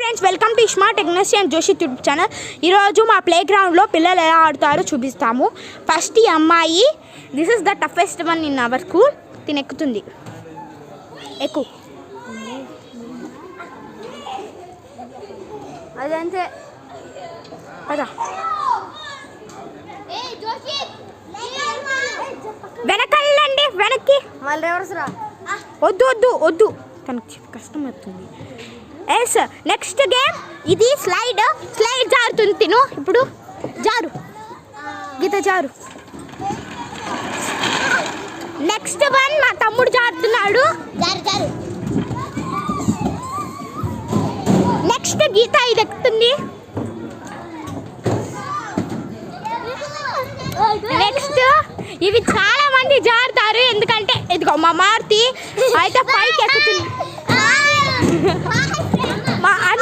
Friends, welcome to ఇష్మా technology and Joshi YouTube channel. ఈరోజు మా play గ్రౌండ్లో పిల్లలు ఎలా ఆడుతారో చూపిస్తాము. ఫస్ట్ ఈ అమ్మాయి, this is the toughest one in our school. తిని ఎక్కుతుంది. ఎక్కు. అదంతే పదా. వెనకాలండి, వెనక్కి. వద్దు వద్దు వద్దు, తనకు కష్టం అవుతుంది. ఎస్, నెక్స్ట్ గేమ్ ఇది. స్లైడ్ జారుతుంది. తిను ఇప్పుడు. జారు గీత, జారు. నెక్స్ట్ వన్ మా తమ్ముడు జారుతున్నాడు. నెక్స్ట్ గీత ఇది ఎక్కుతుంది. నెక్స్ట్ ఇవి చాలా మంది జారుతారు, ఎందుకంటే ఇదిగో మా మారుతి అయితే పైకి ఎక్కుతుంది.